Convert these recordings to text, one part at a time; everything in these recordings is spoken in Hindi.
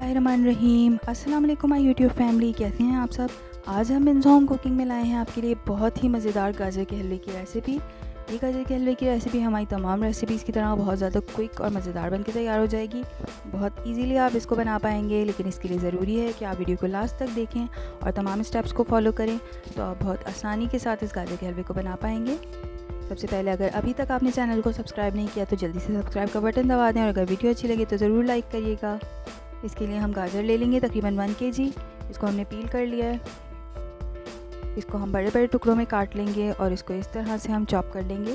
बिस्मिल्लाहिर्रहमानिर्रहीम। अस्सलाम वालेकुम माय यूट्यूब फैमिली, कैसे हैं आप सब। आज हम बिन्स होम कुकिंग में लाए हैं आपके लिए बहुत ही मज़ेदार गाजर के हलवे की रेसिपी। ये गाजर के हलवे की रेसिपी हमारी तमाम रेसिपीज़ की तरह बहुत ज़्यादा क्विक और मज़ेदार बनके तैयार हो जाएगी। बहुत इजीली आप इसको बना पाएंगे, लेकिन इसके लिए ज़रूरी है कि आप वीडियो को लास्ट तक देखें और तमाम स्टेप्स को फॉलो करें, तो आप बहुत आसानी के साथ इस गाजर के हलवे को बना पाएंगे। सबसे पहले अगर अभी तक आपने चैनल को सब्सक्राइब नहीं किया तो जल्दी से सब्सक्राइब का बटन दबा दें, और अगर वीडियो अच्छी लगे तो ज़रूर लाइक करिएगा। इसके लिए हम गाजर ले लेंगे तकरीबन 1 kg। इसको हमने पील कर लिया है। इसको हम बड़े बड़े टुकड़ों में काट लेंगे और इसको इस तरह से हम चॉप कर लेंगे।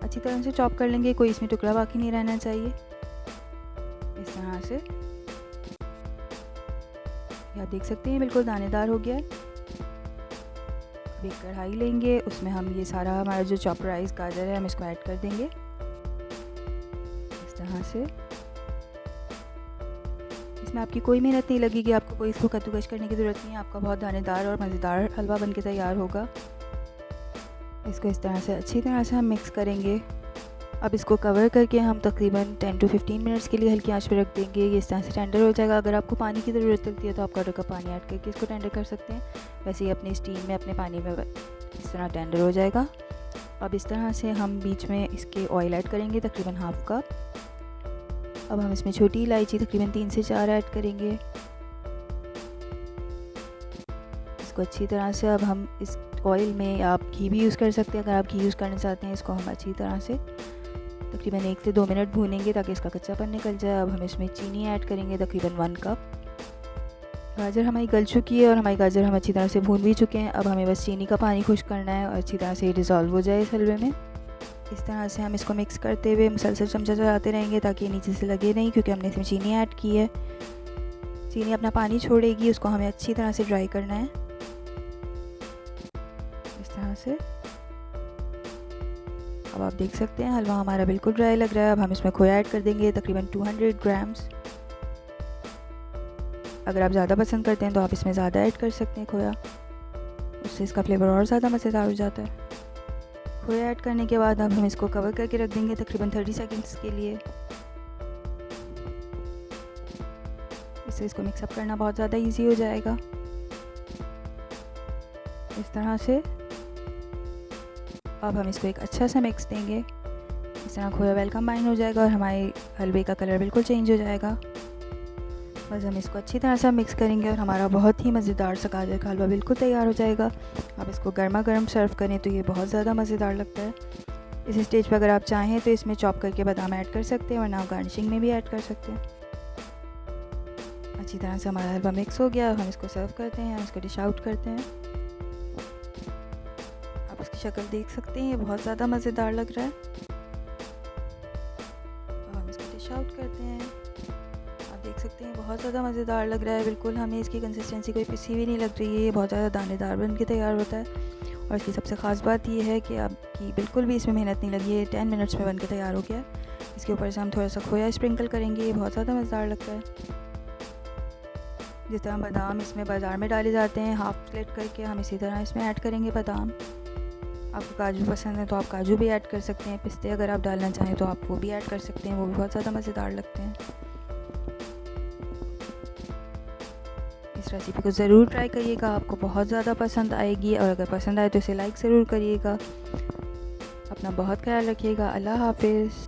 अच्छी तरह से चॉप कर लेंगे, कोई इसमें टुकड़ा बाकी नहीं रहना चाहिए। इस तरह से आप देख सकते हैं बिल्कुल दानेदार हो गया है। अब एक कढ़ाई लेंगे, उसमें हम ये सारा हमारा जो चॉपराइज गाजर है हम इसको ऐड कर देंगे इस तरह से। इसमें आपकी कोई मेहनत नहीं लगेगी, आपको कोई इसको कद्दूकश करने की ज़रूरत नहीं है। आपका बहुत दानेदार और मज़ेदार हलवा बनके तैयार होगा। इसको इस तरह से अच्छी तरह से हम मिक्स करेंगे। अब इसको कवर करके हम तकरीबन 10 to 15 मिनट्स के लिए हल्की आंच पर रख देंगे। ये इस तरह से टेंडर हो जाएगा। अगर आपको पानी की ज़रूरत लगती है तो आप कड़क का पानी ऐड करके इसको टेंडर कर सकते हैं। वैसे ही अपनी स्टीम में अपने पानी में इस तरह टेंडर हो जाएगा। अब इस तरह से हम बीच में इसके ऑयल ऐड करेंगे तकरीबन हाफ़ कप। अब हम इसमें छोटी इलायची तकरीबन 3 से 4 ऐड करेंगे। इसको अच्छी तरह से अब हम इस ऑयल में आप घी भी यूज़ कर सकते हैं। अगर आप घी यूज़ करना चाहते हैं, इसको हम अच्छी तरह से तकरीबन 1 से 2 मिनट भूनेंगे ताकि इसका कच्चापन निकल जाए। अब हम इसमें चीनी ऐड करेंगे तकरीबन 1 कप। गाजर हमारी गल चुकी है और हमारी गाजर हम अच्छी तरह से भून भी चुके हैं। अब हमें बस चीनी का पानी खुश्क करना है और अच्छी तरह से डिज़ोल्व हो जाए इस हलवे में। इस तरह से हम इसको मिक्स करते हुए मुसलसल चमचा चलाते रहेंगे ताकि ये नीचे से लगे नहीं, क्योंकि हमने इसमें चीनी ऐड की है। चीनी अपना पानी छोड़ेगी, उसको हमें अच्छी तरह से ड्राई करना है इस तरह से। अब आप देख सकते हैं हलवा हमारा बिल्कुल ड्राई लग रहा है। अब हम इसमें खोया ऐड कर देंगे तकरीबन 200 ग्राम्स। अगर आप ज़्यादा पसंद करते हैं तो आप इसमें ज़्यादा ऐड कर सकते हैं खोया, उससे इसका फ्लेवर और ज़्यादा मज़ेदार हो जाता है। खोया ऐड करने के बाद अब हम इसको कवर करके रख देंगे तकरीबन 30 सेकंड्स के लिए। इससे इसको मिक्सअप करना बहुत ज़्यादा इजी हो जाएगा इस तरह से। अब हम इसको एक अच्छा सा मिक्स देंगे। इस तरह खोया वेल कंबाइन हो जाएगा और हमारे हलवे का कलर बिल्कुल चेंज हो जाएगा। बस हम इसको अच्छी तरह से मिक्स करेंगे और हमारा बहुत ही मज़ेदार सा गाजर का हलवा बिल्कुल तैयार हो जाएगा। आप इसको गर्मा गर्म सर्व करें तो ये बहुत ज़्यादा मज़ेदार लगता है। इस स्टेज पर अगर आप चाहें तो इसमें चॉप करके बादाम ऐड कर सकते हैं, वरना आप गार्निशिंग में भी ऐड कर सकते हैं। अच्छी तरह से हमारा हलवा मिक्स हो गया। हम इसको सर्व करते हैं, इसको डिश आउट करते हैं। आप इसकी शक्ल देख सकते हैं, ये बहुत ज़्यादा मज़ेदार लग रहा है। अब हम इसको डिश आउट करते हैं। आप देख सकते हैं बहुत ज़्यादा मज़ेदार लग रहा है बिल्कुल। हमें इसकी कंसिस्टेंसी कोई पिसी भी नहीं लग रही है। ये बहुत ज़्यादा दानेदार बन के तैयार होता है। और इसकी सबसे ख़ास बात ये है कि आपकी बिल्कुल भी इसमें मेहनत नहीं लगी है। 10 मिनट्स में बन के तैयार हो गया है। इसके ऊपर से हम थोड़ा सा खोया स्प्रिंकल करेंगे, ये बहुत ज़्यादा मज़ेदार लगता है। जिस तरह बादाम इसमें बाज़ार में डाले जाते हैं हाफ स्लिट करके, हम इसी तरह इसमें ऐड करेंगे बादाम। आपको काजू पसंद है तो आप काजू भी ऐड कर सकते हैं। पिस्ते अगर आप डालना चाहें तो आप वो भी ऐड कर सकते हैं, वो भी बहुत ज़्यादा मज़ेदार लगते हैं। इस रेसिपी को ज़रूर ट्राई करिएगा, आपको बहुत ज़्यादा पसंद आएगी। और अगर पसंद आए तो इसे लाइक ज़रूर करिएगा। अपना बहुत ख्याल रखिएगा। अल्लाह हाफ़िज़।